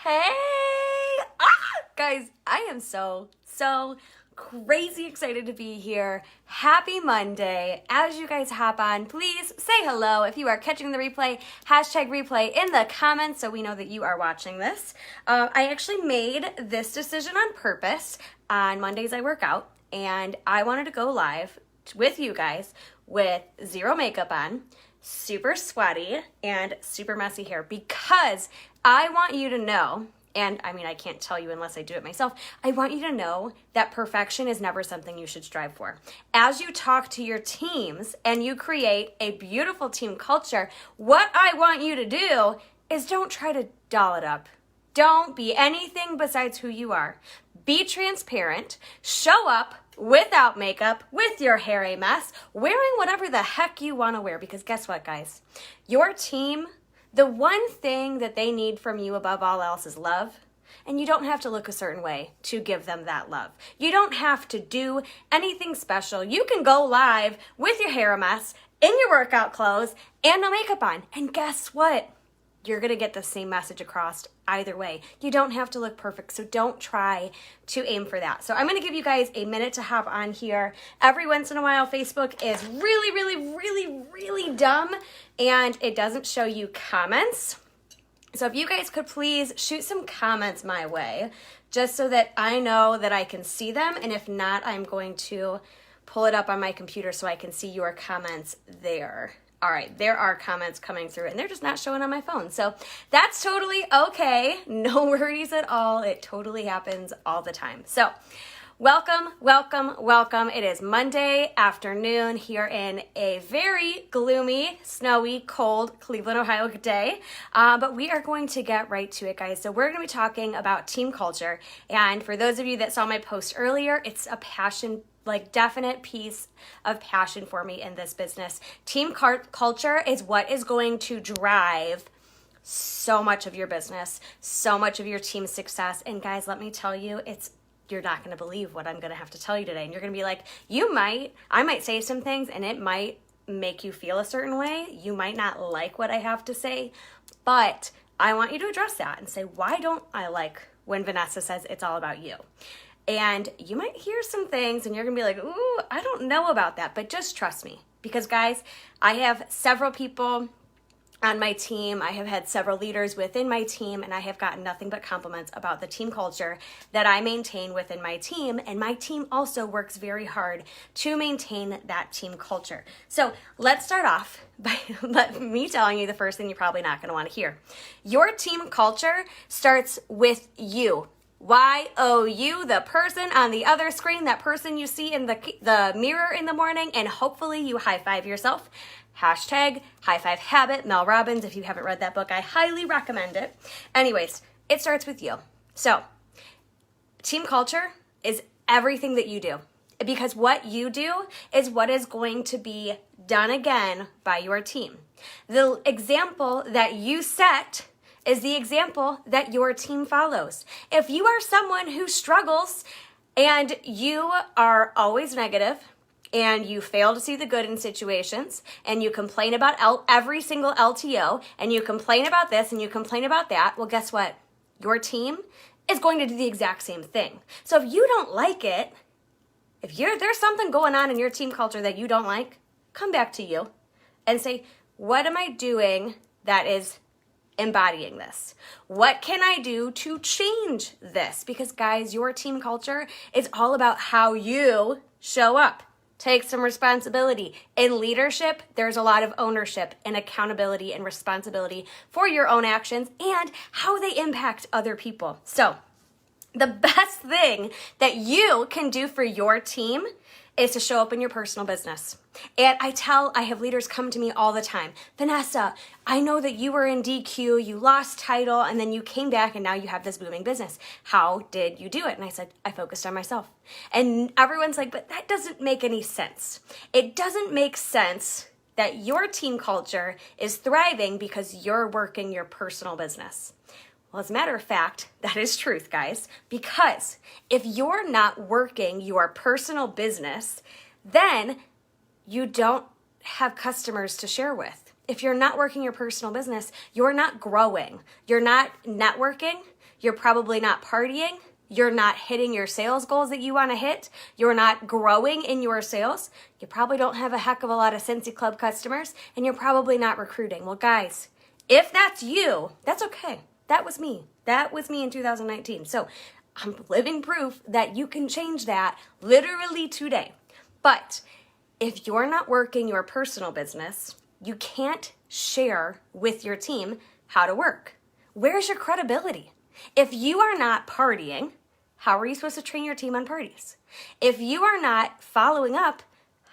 Hey! Guys, I am so crazy excited to be here. Happy Monday. As you guys hop on, please say hello. If you are catching the replay, hashtag replay in the comments so we know that you are watching this. I actually made this decision on purpose. On Mondays I work out, and I wanted to go live with you guys with zero makeup on, super sweaty, and super messy hair because I want you to know, and I mean, I can't tell you unless I do it myself, I want you to know that perfection is never something you should strive for. As you talk to your teams and you create a beautiful team culture, what I want you to do is don't try to doll it up. Don't be anything besides who you are. Be transparent, show up without makeup, with your hair a mess, wearing whatever the heck you want to wear, because guess what, guys? Your team, the one thing that they need from you above all else is love, and you don't have to look a certain way to give them that love. You don't have to do anything special. You can go live with your hair a mess, in your workout clothes, and no makeup on, and guess what? You're going to get the same message across either way. You don't have to look perfect, so don't try to aim for that. So I'm going to give you guys a minute to hop on here. Every once in a while, Facebook is really dumb, and it doesn't show you comments. So if you guys could please shoot some comments my way, just so that I know that I can see them, and if not, I'm going to pull it up on my computer so I can see your comments there. All right, there are comments coming through and they're just not showing on my phone. So that's totally okay. No worries at all. It totally happens all the time. So welcome. It is Monday afternoon here in a very gloomy, snowy, cold Cleveland, Ohio day. But we are going to get right to it, guys. So we're going to be talking about team culture. And for those of you that saw my post earlier, it's a passion definite piece of passion for me in this business. Team culture is what is going to drive so much of your business, so much of your team success. And guys, let me tell you, you're not going to believe what I'm going to have to tell you today. And you're going to be like, I might say some things and it might make you feel a certain way. You might not like what I have to say, but I want you to address that and say, why don't I like when Vanessa says it's all about you? And you might hear some things and you're going to be like, ooh, I don't know about that, but just trust me. Because guys, I have several people on my team. I have had several leaders within my team, and I have gotten nothing but compliments about the team culture that I maintain within my team. And my team also works very hard to maintain that team culture. So let's start off by me telling you the first thing you're probably not going to want to hear. Your team culture starts with you. Y-O-U, the person on the other screen, that person you see in the mirror in the morning, and hopefully you high-five yourself. Hashtag high-five habit, Mel Robbins. If you haven't read that book, I highly recommend it. Anyways, it starts with you. So, team culture is everything that you do, because what you do is what is going to be done again by your team. The example that you set is the example that your team follows. If you are someone who struggles and you are always negative and you fail to see the good in situations and you complain about every single LTO and you complain about this and you complain about that, well, guess what? Your team is going to do the exact same thing. So if you don't like it, if there's something going on in your team culture that you don't like, come back to you and say, what am I doing that is embodying this? What can I do to change this? Because guys, your team culture is all about how you show up. Take some responsibility. In leadership, there's a lot of ownership and accountability and responsibility for your own actions and how they impact other people. So the best thing that you can do for your team is to show up in your personal business. And I have leaders come to me all the time. Vanessa, I know that you were in DQ, you lost title, and then you came back and now you have this booming business. How did you do it? And I said, I focused on myself. And everyone's like, but that doesn't make any sense. It doesn't make sense that your team culture is thriving because you're working your personal business. Well, as a matter of fact, that is truth, guys, because if you're not working your personal business, then you don't have customers to share with. If you're not working your personal business, you're not growing. You're not networking. You're probably not partying. You're not hitting your sales goals that you want to hit. You're not growing in your sales. You probably don't have a heck of a lot of Cincy Club customers, and you're probably not recruiting. Well, guys, if that's you, that's okay. That was me. That was me in 2019. So I'm living proof that you can change that literally today. But if you're not working your personal business, you can't share with your team how to work. Where's your credibility? If you are not partying, how are you supposed to train your team on parties? If you are not following up,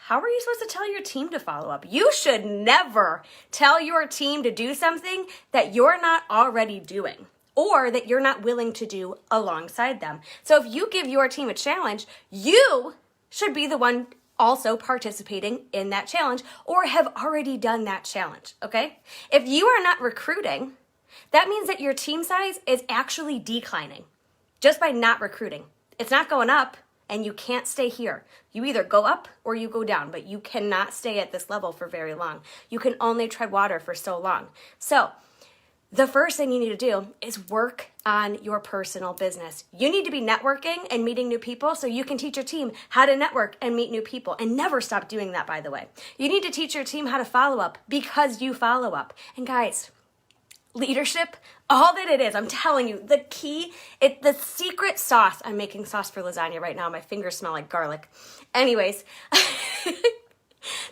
how are you supposed to tell your team to follow up? You should never tell your team to do something that you're not already doing or that you're not willing to do alongside them. So if you give your team a challenge, you should be the one also participating in that challenge or have already done that challenge, okay? If you are not recruiting, that means that your team size is actually declining just by not recruiting. It's not going up, and you can't stay here. You either go up or you go down, but you cannot stay at this level for very long. You can only tread water for so long. So the first thing you need to do is work on your personal business. You need to be networking and meeting new people so you can teach your team how to network and meet new people, and never stop doing that, by the way. You need to teach your team how to follow up because you follow up. And guys, leadership, all that it is, I'm telling you, the key, the secret sauce. I'm making sauce for lasagna right now. My fingers smell like garlic. Anyways,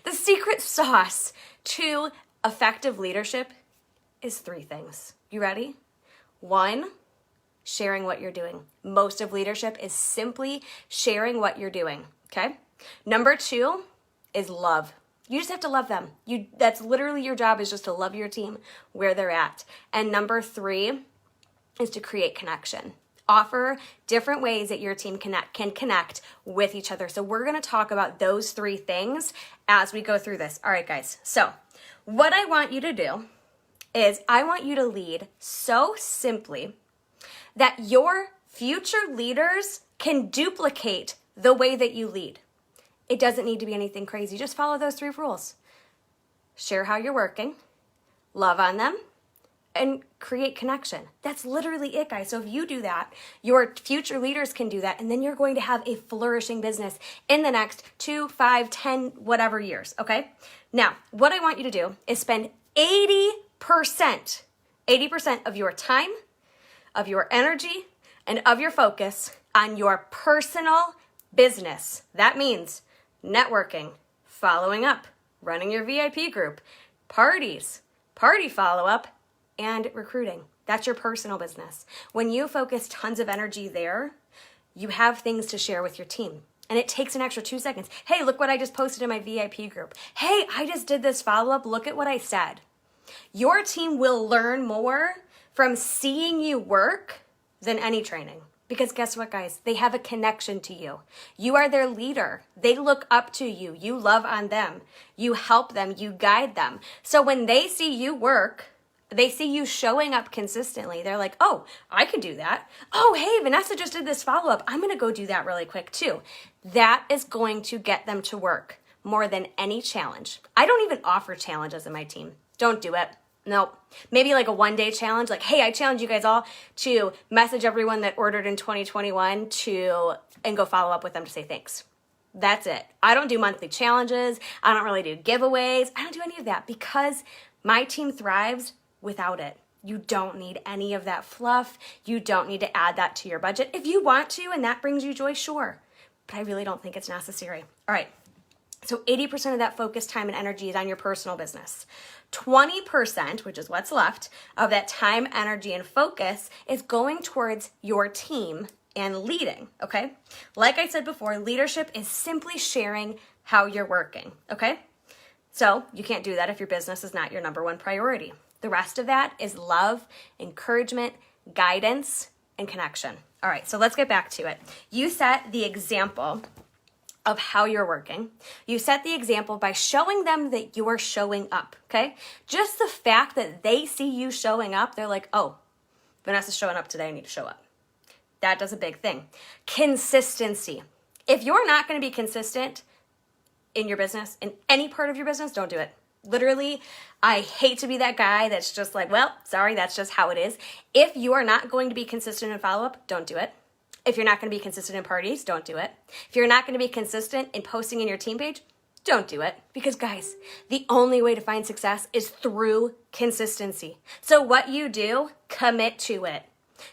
the secret sauce to effective leadership is 3 things. You ready? 1, sharing what you're doing. Most of leadership is simply sharing what you're doing, okay? Number 2 is love. You just have to love them. That's literally your job, is just to love your team where they're at. And number 3 is to create connection. Offer different ways that your team can connect with each other. So we're going to talk about those 3 things as we go through this. All right, guys. So what I want you to do is I want you to lead so simply that your future leaders can duplicate the way that you lead. It doesn't need to be anything crazy. Just follow those 3 rules. Share how you're working, love on them, and create connection. That's literally it, guys. So if you do that, your future leaders can do that, and then you're going to have a flourishing business in the next 2, 5, 10, whatever years, okay? Now, what I want you to do is spend 80% of your time, of your energy, and of your focus on your personal business. That means networking, following up, running your VIP group, parties, party follow-up, and recruiting. That's your personal business. When you focus tons of energy there, you have things to share with your team. And it takes an extra 2 seconds. Hey, look what I just posted in my VIP group. Hey, I just did this follow-up. Look at what I said. Your team will learn more from seeing you work than any training. Because guess what, guys? They have a connection to you. You are their leader. They look up to you. You love on them. You help them. You guide them. So when they see you work, they see you showing up consistently. They're like, oh, I can do that. Oh, hey, Vanessa just did this follow-up. I'm going to go do that really quick too. That is going to get them to work more than any challenge. I don't even offer challenges in my team. Don't do it. Nope. Maybe like a 1-day challenge. Like, hey, I challenge you guys all to message everyone that ordered in 2021 and go follow up with them to say thanks. That's it. I don't do monthly challenges. I don't really do giveaways. I don't do any of that because my team thrives without it. You don't need any of that fluff. You don't need to add that to your budget. If you want to and that brings you joy, sure. But I really don't think it's necessary. All right. So 80% of that focus, time, and energy is on your personal business. 20%, which is what's left, of that time, energy, and focus is going towards your team and leading, okay? Like I said before, leadership is simply sharing how you're working, okay? So you can't do that if your business is not your number 1 priority. The rest of that is love, encouragement, guidance, and connection. All right, so let's get back to it. You set the example of how you're working. You set the example by showing them that you're showing up, okay? Just the fact that they see you showing up, they're like, oh, Vanessa's showing up today, I need to show up. That does a big thing. Consistency. If you're not going to be consistent in your business, in any part of your business, don't do it. Literally, I hate to be that guy that's just like, well, sorry, that's just how it is. If you are not going to be consistent in follow-up, don't do it. If you're not going to be consistent in parties, don't do it. If you're not going to be consistent in posting in your team page, don't do it. Because guys, the only way to find success is through consistency. So what you do, commit to it.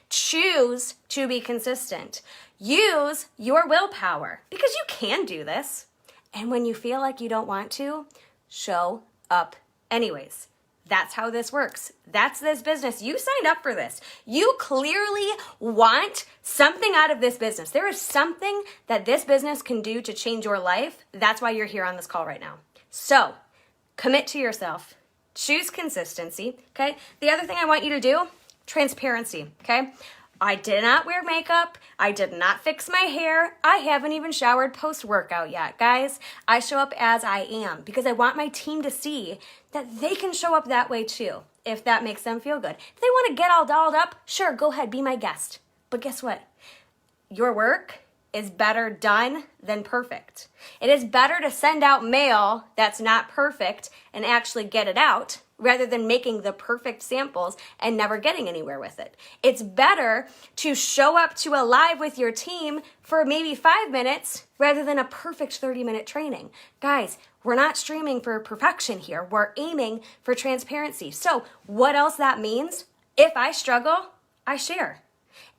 Choose to be consistent. Use your willpower because you can do this. And when you feel like you don't want to, show up anyways. That's how this works. That's this business. You signed up for this. You clearly want something out of this business. There is something that this business can do to change your life. That's why you're here on this call right now. So commit to yourself. Choose consistency, okay? The other thing I want you to do, transparency, okay? I did not wear makeup. I did not fix my hair. I haven't even showered post-workout yet. Guys, I show up as I am because I want my team to see that they can show up that way too, if that makes them feel good. If they want to get all dolled up, sure, go ahead, be my guest. But guess what? Your work is better done than perfect. It is better to send out mail that's not perfect and actually get it out rather than making the perfect samples and never getting anywhere with it. It's better to show up to a live with your team for maybe 5 minutes rather than a perfect 30-minute training. Guys, we're not streaming for perfection here. We're aiming for transparency. So what else that means? If I struggle, I share.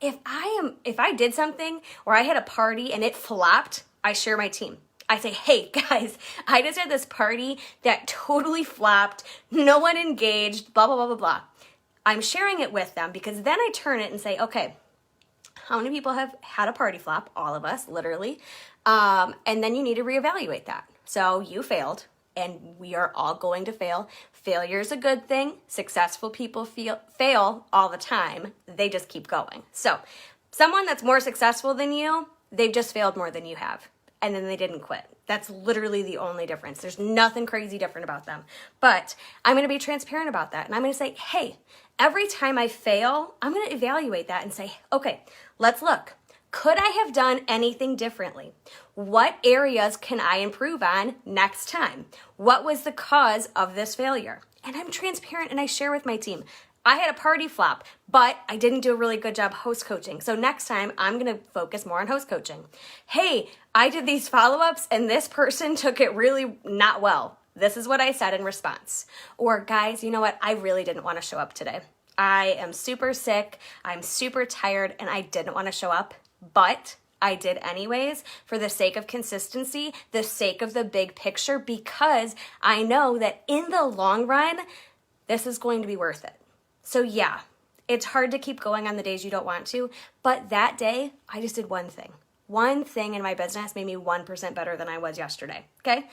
If I did something or I had a party and it flopped, I share my team. I say, hey guys, I just had this party that totally flopped. No one engaged, blah, blah, blah, blah, blah. I'm sharing it with them because then I turn it and say, okay, how many people have had a party flop? All of us, literally. And then you need to reevaluate that. So you failed and we are all going to fail. Failure is a good thing. Successful people fail all the time. They just keep going. So someone that's more successful than you, they've just failed more than you have. And then they didn't quit. That's literally the only difference. There's nothing crazy different about them. But I'm going to be transparent about that. And I'm going to say, hey, every time I fail, I'm going to evaluate that and say, okay, let's look. Could I have done anything differently? What areas can I improve on next time? What was the cause of this failure? And I'm transparent and I share with my team. I had a party flop, but I didn't do a really good job host coaching. So next time I'm going to focus more on host coaching. Hey, I did these follow-ups and this person took it really not well. This is what I said in response. Or guys, you know what? I really didn't want to show up today. I am super sick. I'm super tired and I didn't want to show up, but I did anyways for the sake of consistency, the sake of the big picture, because I know that in the long run, this is going to be worth it. So yeah, it's hard to keep going on the days you don't want to, but that day, I just did one thing. One thing in my business made me 1% better than I was yesterday, okay?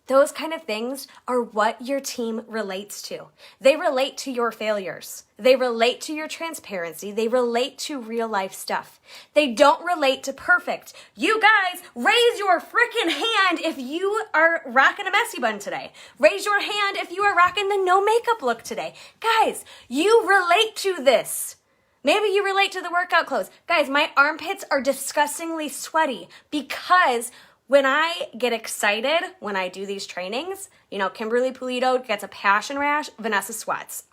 Those kind of things are what your team relates to. They relate to your failures. They relate to your transparency. They relate to real life stuff. They don't relate to perfect. You guys, raise your freaking hand if you are rocking a messy bun today. Raise your hand if you are rocking the no makeup look today. Guys, you relate to this. Maybe you relate to the workout clothes. Guys, my armpits are disgustingly sweaty because when I get excited when I do these trainings, you know, Kimberly Pulido gets a passion rash, Vanessa sweats.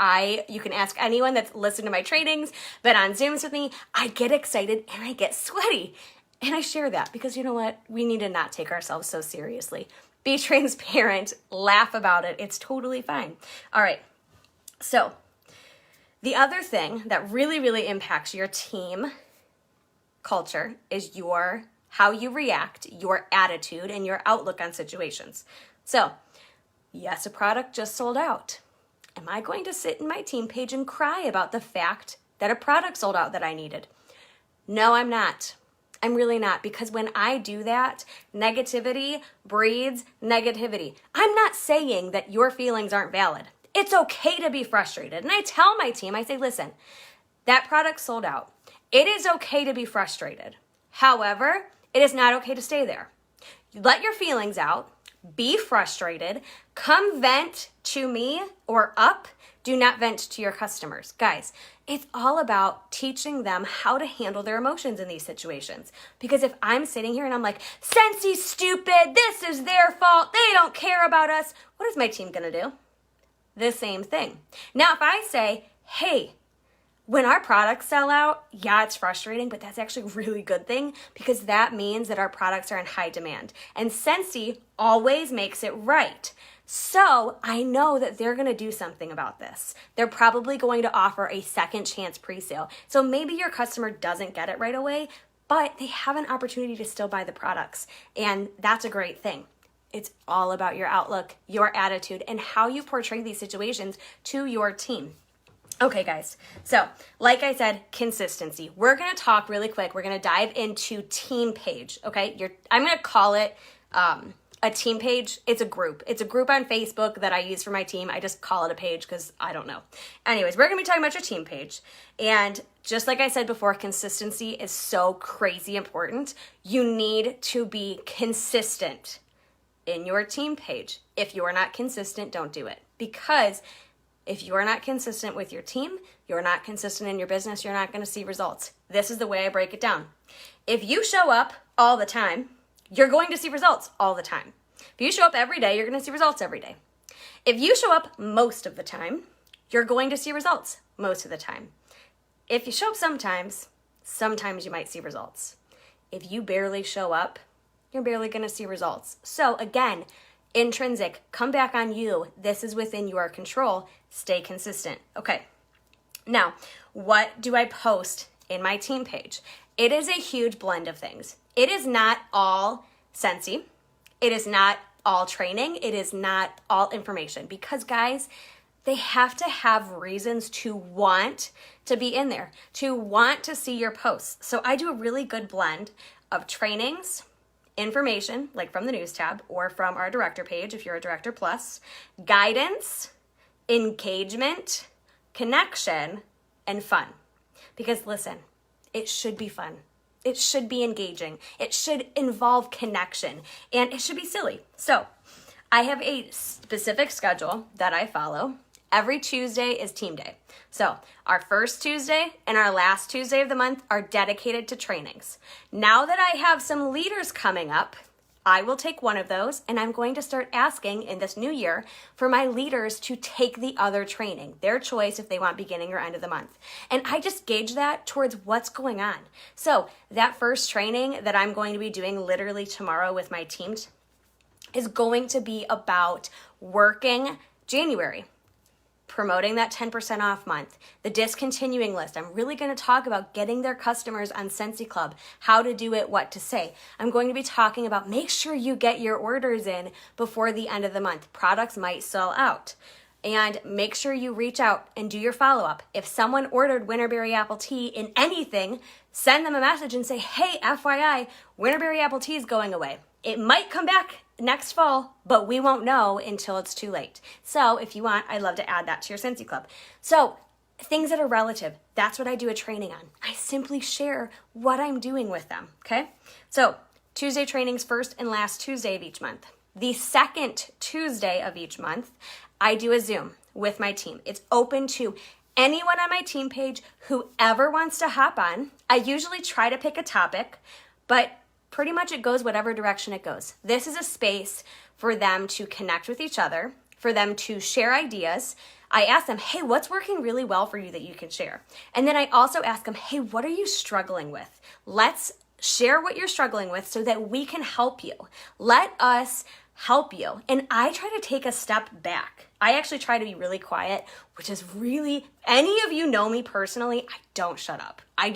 You can ask anyone that's listened to my trainings, been on Zooms with me, I get excited and I get sweaty. And I share that because you know what? We need to not take ourselves so seriously. Be transparent, laugh about it. It's totally fine. All right, so the other thing that really, really impacts your team culture is how you react, your attitude, and your outlook on situations. So, yes, a product just sold out. Am I going to sit in my team page and cry about the fact that a product sold out that I needed? No, I'm not. I'm really not, because when I do that, negativity breeds negativity. I'm not saying that your feelings aren't valid. It's okay to be frustrated. And I tell my team, I say, listen, that product sold out. It is okay to be frustrated. However, it is not okay to stay there. Let your feelings out, be frustrated, come vent to me or up. Do not vent to your customers. Guys, it's all about teaching them how to handle their emotions in these situations. Because if I'm sitting here and I'm like, Sensi's stupid, this is their fault, they don't care about us, what is my team gonna do? the same thing. Now, if I say, hey, when our products sell out, yeah, it's frustrating, but that's actually a really good thing because that means that our products are in high demand. And Scentsy always makes it right. So I know that they're going to do something about this. They're probably going to offer a second chance pre-sale. So maybe your customer doesn't get it right away, but they have an opportunity to still buy the products. And that's a great thing. It's all about your outlook, your attitude, and how you portray these situations to your team. Okay, guys, so like I said, consistency. We're going to talk really quick. We're going to dive into team page, okay? I'm going to call it a team page. It's a group. It's a group on Facebook that I use for my team. I just call it a page because I don't know. Anyways, we're going to be talking about your team page. And just like I said before, consistency is so crazy important. You need to be consistent in your team page. If you are not consistent, don't do it. Because if you are not consistent with your team, you're not consistent in your business, you're not going to see results. This is the way I break it down. If you show up all the time, you're going to see results all the time. If you show up every day, you're going to see results every day. If you show up most of the time, you're going to see results most of the time. If you show up sometimes you might see results. If you barely show up, you're barely going to see results. So again, intrinsic, come back on you. This is within your control. Stay consistent. Okay. Now, what do I post in my team page? It is a huge blend of things. It is not all Scentsy. It is not all training. It is not all information because guys, they have to have reasons to want to be in there, to want to see your posts. So I do a really good blend of trainings, information, like from the news tab or from our director page if you're a director plus, guidance, engagement, connection, and fun. Because listen, it should be fun. It should be engaging. It should involve connection and it should be silly. So I have a specific schedule that I follow. Every Tuesday is team day. So our first Tuesday and our last Tuesday of the month are dedicated to trainings. Now that I have some leaders coming up, I will take one of those and I'm going to start asking in this new year for my leaders to take the other training, their choice if they want beginning or end of the month. And I just gauge that towards what's going on. So that first training that I'm going to be doing literally tomorrow with my team is going to be about working January, promoting that 10% off month, the discontinuing list. I'm really going to talk about getting their customers on Scentsy Club, how to do it, what to say. I'm going to be talking about make sure you get your orders in before the end of the month. Products might sell out. And make sure you reach out and do your follow-up. If someone ordered Winterberry apple tea in anything, send them a message and say, hey, FYI, Winterberry apple tea is going away. It might come back next fall, but we won't know until it's too late. So if you want, I'd love to add that to your Scentsy Club. So things that are relative, that's what I do a training on. I simply share what I'm doing with them, okay? So Tuesday trainings first and last Tuesday of each month. The second Tuesday of each month, I do a Zoom with my team. It's open to anyone on my team page, whoever wants to hop on. I usually try to pick a topic, but pretty much it goes whatever direction it goes. This is a space for them to connect with each other, for them to share ideas. I ask them, hey, what's working really well for you that you can share? And then I also ask them, hey, what are you struggling with? Let's share what you're struggling with so that we can help you. Let us help you. And I try to take a step back. I actually try to be really quiet, which is really, any of you know me personally, I don't shut up. I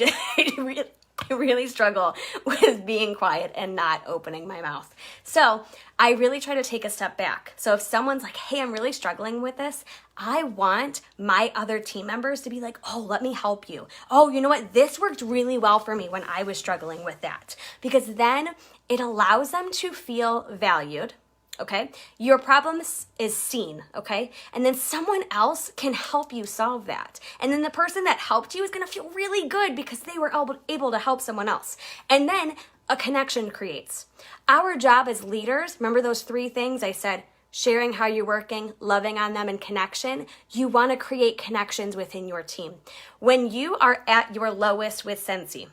really struggle with being quiet and not opening my mouth. So I really try to take a step back. So if someone's like, hey, I'm really struggling with this, I want my other team members to be like, oh, let me help you. Oh, you know what? This worked really well for me when I was struggling with that. Because then it allows them to feel valued. Okay, your problem is seen, okay? And then someone else can help you solve that. And then the person that helped you is gonna feel really good because they were able to help someone else. And then a connection creates. Our job as leaders, remember those three things I said, sharing how you're working, loving on them, and connection? You wanna create connections within your team. When you are at your lowest with Scentsy,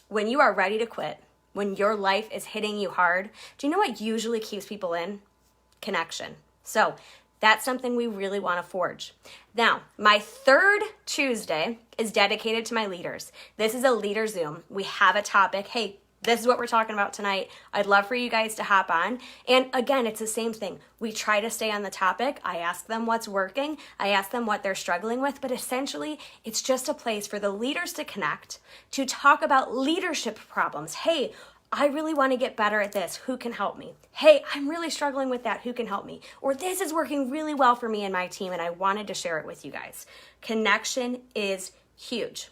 when you are ready to quit, when your life is hitting you hard, do you know what usually keeps people in? Connection. So That's something we really want to forge. Now, my third Tuesday is dedicated to my leaders. This is a leader Zoom. We have a topic. Hey, this is what we're talking about tonight. I'd love for you guys to hop on. And again, it's the same thing. We try to stay on the topic. I ask them what's working. I ask them what they're struggling with. But essentially, it's just a place for the leaders to connect, to talk about leadership problems. Hey, I really want to get better at this. Who can help me? Hey, I'm really struggling with that. Who can help me? Or this is working really well for me and my team, and I wanted to share it with you guys. Connection is huge.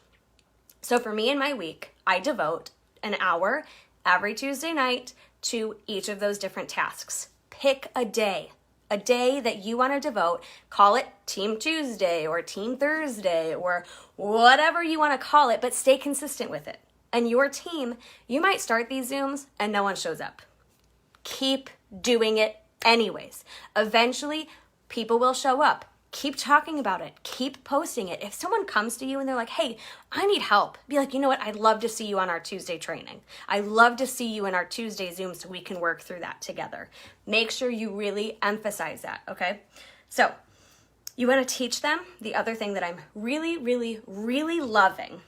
So for me in my week, I devote an hour every Tuesday night to each of those different tasks. Pick a day that you want to devote. Call it Team Tuesday or Team Thursday or whatever you want to call it, but stay consistent with it. And your team, you might start these Zooms and no one shows up. Keep doing it anyways. Eventually, people will show up. Keep talking about it. Keep posting it. If someone comes to you and they're like, hey, I need help, be like, you know what? I'd love to see you on our Tuesday training. I'd love to see you in our Tuesday Zoom so we can work through that together. Make sure you really emphasize that, okay? So you want to teach them. The other thing that I'm really, really, really loving,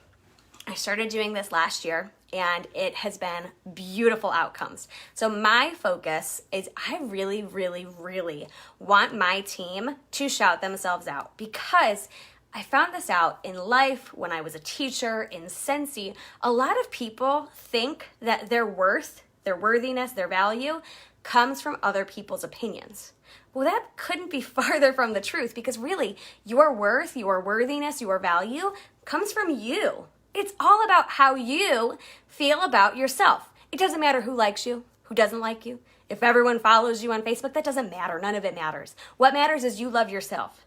I started doing this last year, and it has been beautiful outcomes. So my focus is I really, really, really want my team to shout themselves out, because I found this out in life when I was a teacher in Sensi. A lot of people think that their worth, their worthiness, their value comes from other people's opinions. Well, that couldn't be farther from the truth, because really your worth, your worthiness, your value comes from you. It's all about how you feel about yourself. It doesn't matter who likes you, who doesn't like you. If everyone follows you on Facebook, that doesn't matter. None of it matters. What matters is you love yourself.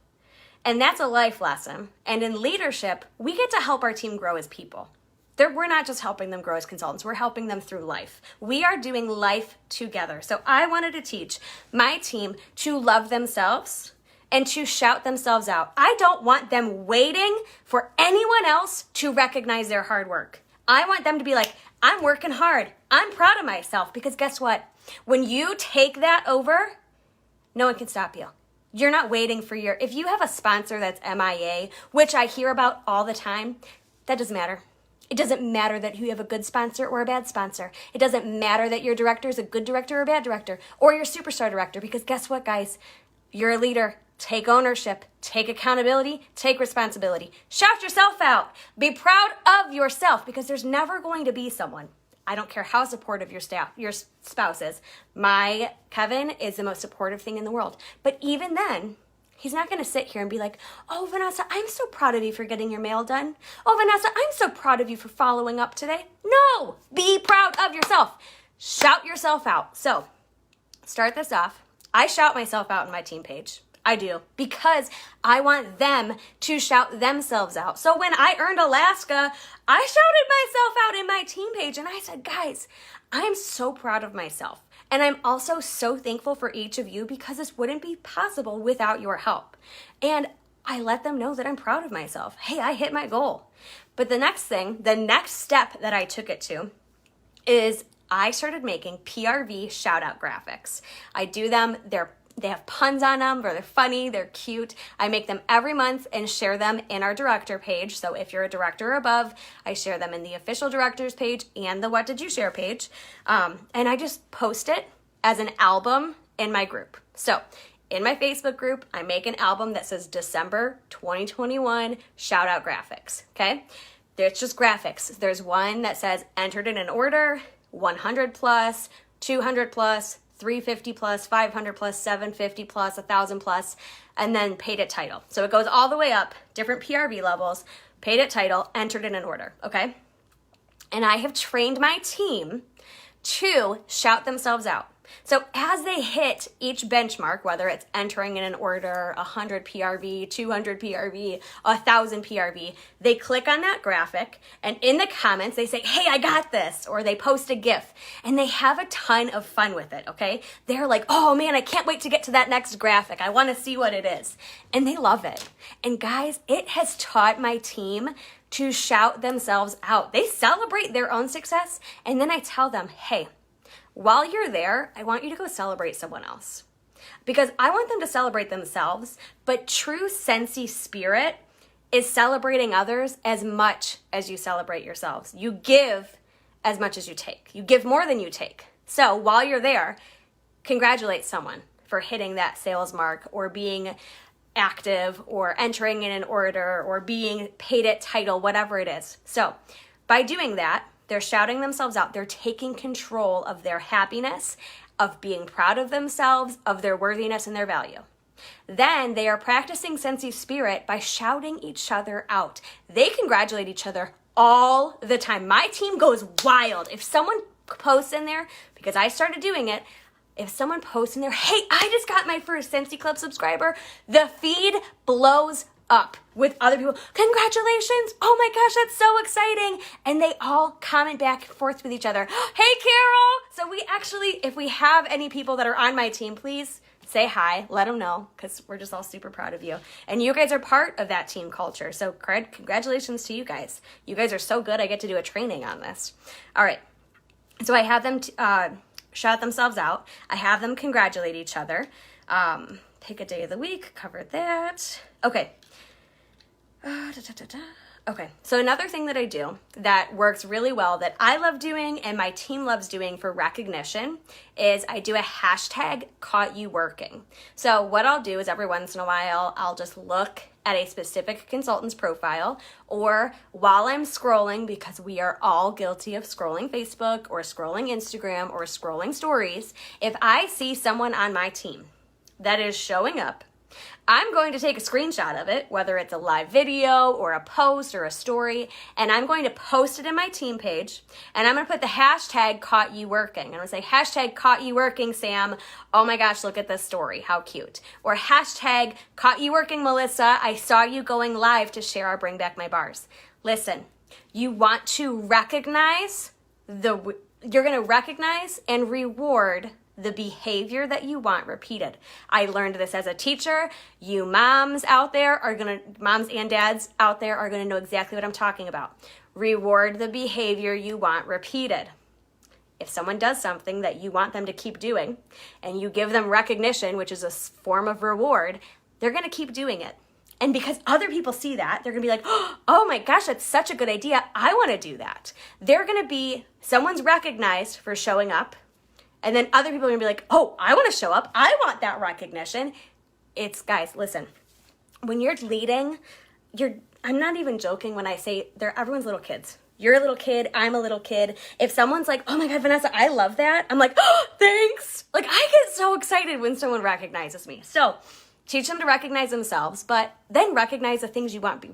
And that's a life lesson. And in leadership, we get to help our team grow as people. We're not just helping them grow as consultants. We're helping them through life. We are doing life together. So I wanted to teach my team to love themselves and to shout themselves out. I don't want them waiting for anyone else to recognize their hard work. I want them to be like, I'm working hard. I'm proud of myself. Because guess what? When you take that over, no one can stop you. You're not waiting for if you have a sponsor that's MIA, which I hear about all the time, that doesn't matter. It doesn't matter that you have a good sponsor or a bad sponsor. It doesn't matter that your director is a good director or a bad director, or your superstar director, because guess what, guys? You're a leader. Take ownership, take accountability, take responsibility. Shout yourself out. Be proud of yourself, because there's never going to be someone, I don't care how supportive your spouse is. My Kevin is the most supportive thing in the world. But even then, he's not going to sit here and be like, oh, Vanessa, I'm so proud of you for getting your mail done. Oh, Vanessa, I'm so proud of you for following up today. No, be proud of yourself. Shout yourself out. So start this off. I shout myself out on my team page. I do, because I want them to shout themselves out. So when I earned Alaska, I shouted myself out in my team page, and I said, guys, I'm so proud of myself. And I'm also so thankful for each of you, because this wouldn't be possible without your help. And I let them know that I'm proud of myself. Hey, I hit my goal. But the next step that I took it to is I started making PRV shout out graphics. I do them, they have puns on them, or they're funny, they're cute. I make them every month and share them in our director page. So if you're a director or above, I share them in the official directors page and the What Did You Share page. And I just post it as an album in my group. So in my Facebook group, I make an album that says December 2021 shout out graphics, okay? There's just graphics. There's one that says entered in an order, 100 plus, 200 plus, 350 plus, 500 plus, 750 plus, 1,000 plus, and then paid at title. So it goes all the way up, different PRV levels, paid at title, entered in an order, okay? And I have trained my team to shout themselves out. So as they hit each benchmark, whether it's entering in an order, 100 PRV, 200 PRV, 1,000 PRV, they click on that graphic, and in the comments, they say, hey, I got this, or they post a GIF, and they have a ton of fun with it, okay? They're like, oh man, I can't wait to get to that next graphic. I want to see what it is. And they love it. And guys, it has taught my team to shout themselves out. They celebrate their own success, and then I tell them, hey, while you're there, I want you to go celebrate someone else. because I want them to celebrate themselves, but true Scentsy spirit is celebrating others as much as you celebrate yourselves. You give as much as you take. You give more than you take. So while you're there, congratulate someone for hitting that sales mark or being active or entering in an order or being paid at title, whatever it is. So by doing that, they're shouting themselves out. They're taking control of their happiness, of being proud of themselves, of their worthiness and their value. Then they are practicing Scentsy spirit by shouting each other out. They congratulate each other all the time. My team goes wild. If someone posts in there, because I started doing it, if someone posts in there, hey, I just got my first Scentsy Club subscriber, the feed blows up with other people. Congratulations. Oh my gosh, that's so exciting. And they all comment back and forth with each other. Hey, Carol. So we actually, if we have any people that are on my team, please say hi, let them know, because we're just all super proud of you. And you guys are part of that team culture. So congratulations to you guys. You guys are so good. I get to do a training on this. All right. So I have them shout themselves out. I have them congratulate each other. Pick a day of the week, cover that. Okay. Okay, so another thing that I do that works really well that I love doing and my team loves doing for recognition is I do a hashtag caught you working. So what I'll do is every once in a while, I'll just look at a specific consultant's profile, or while I'm scrolling, because we are all guilty of scrolling Facebook or scrolling Instagram or scrolling stories, if I see someone on my team that is showing up, I'm going to take a screenshot of it, whether it's a live video or a post or a story, and I'm going to post it in my team page, and I'm going to put the hashtag caught you working. I'm going to say, hashtag caught you working, Sam. Oh my gosh, look at this story. How cute. Or hashtag caught you working, Melissa. I saw you going live to share our Bring Back My Bars. Listen, you want to recognize you're going to recognize and reward the behavior that you want repeated. I learned this as a teacher. You moms and dads out there are gonna know exactly what I'm talking about. Reward the behavior you want repeated. If someone does something that you want them to keep doing and you give them recognition, which is a form of reward, they're gonna keep doing it. And because other people see that, they're gonna be like, oh my gosh, that's such a good idea. I wanna do that. Someone's recognized for showing up. And then other people are going to be like, oh, I want to show up. I want that recognition. Guys, listen, when you're leading, I'm not even joking when I say everyone's little kids. You're a little kid. I'm a little kid. If someone's like, oh my God, Vanessa, I love that. I'm like, oh, thanks. Like, I get so excited when someone recognizes me. So teach them to recognize themselves, but then recognize the things you want.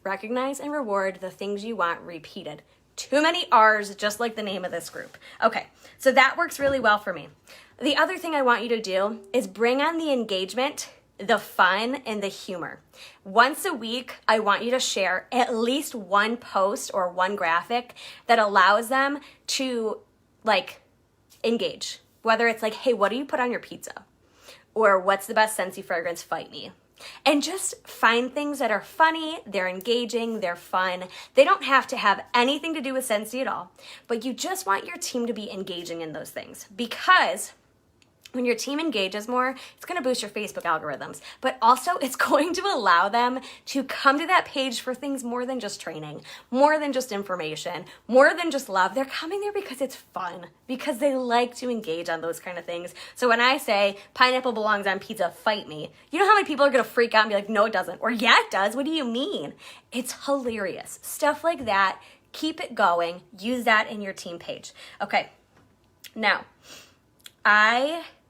Recognize and reward the things you want repeated. Too many R's, just like the name of this group. Okay, so that works really well for me. The other thing I want you to do is bring on the engagement, the fun, and the humor. Once a week, I want you to share at least one post or one graphic that allows them to engage. Whether it's like, hey, what do you put on your pizza? Or what's the best Scentsy fragrance? Fight me. And just find things that are funny, they're engaging, they're fun. They don't have to have anything to do with Scentsy at all, but you just want your team to be engaging in those things, because when your team engages more, it's going to boost your Facebook algorithms, but also it's going to allow them to come to that page for things more than just training, more than just information, more than just love. They're coming there because it's fun, because they like to engage on those kind of things. So when I say pineapple belongs on pizza, fight me, you know how many people are going to freak out and be like, no, it doesn't. Or yeah, it does. What do you mean? It's hilarious. Stuff like that. Keep it going. Use that in your team page. Okay. Now,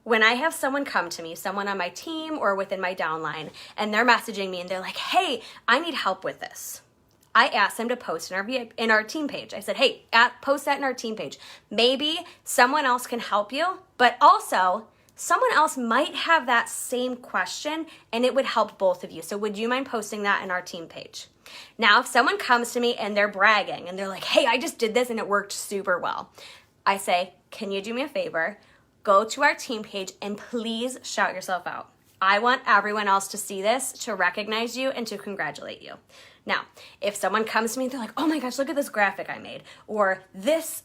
when I have someone come to me, someone on my team or within my downline, and they're messaging me and they're like, hey, I need help with this, I asked them to post in our team page. I said, hey, post that in our team page. Maybe someone else can help you, but also someone else might have that same question and it would help both of you. So would you mind posting that in our team page? Now, if someone comes to me and they're bragging and they're like, hey, I just did this and it worked super well, I say, can you do me a favor? Go to our team page and please shout yourself out. I want everyone else to see this, to recognize you, and to congratulate you. Now, if someone comes to me and they're like, oh my gosh, look at this graphic I made, or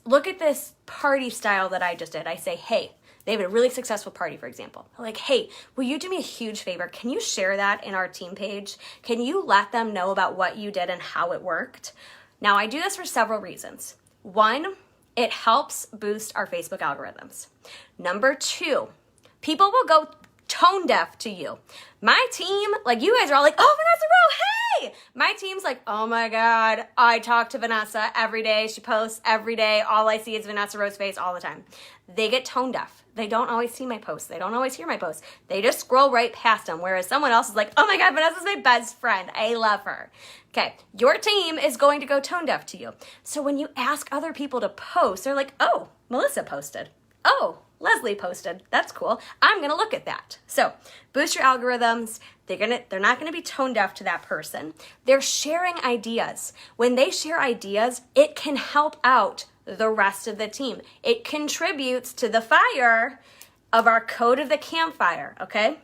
look at this party style that I just did, I say, hey, They have a really successful party, for example. Like, hey, will you do me a huge favor? Can you share that in our team page? Can you let them know about what you did and how it worked? Now, I do this for several reasons. One, it helps boost our Facebook algorithms. Number two, people will go tone deaf to you. My team, like you guys are all like, oh, Vanessa Rowe, hey! My team's like, oh my God, I talk to Vanessa every day. She posts every day. All I see is Vanessa Rowe's face all the time. They get tone deaf. They don't always see my posts. They don't always hear my posts. They just scroll right past them. Whereas someone else is like, oh my God, Vanessa's my best friend. I love her. Okay, your team is going to go tone deaf to you. So when you ask other people to post, they're like, oh, Melissa posted. Oh, Leslie posted. That's cool. I'm going to look at that. So boost your algorithms. They're not going to be tone deaf to that person. They're sharing ideas. When they share ideas, it can help out the rest of the team. It contributes to the fire of our code of the campfire, okay?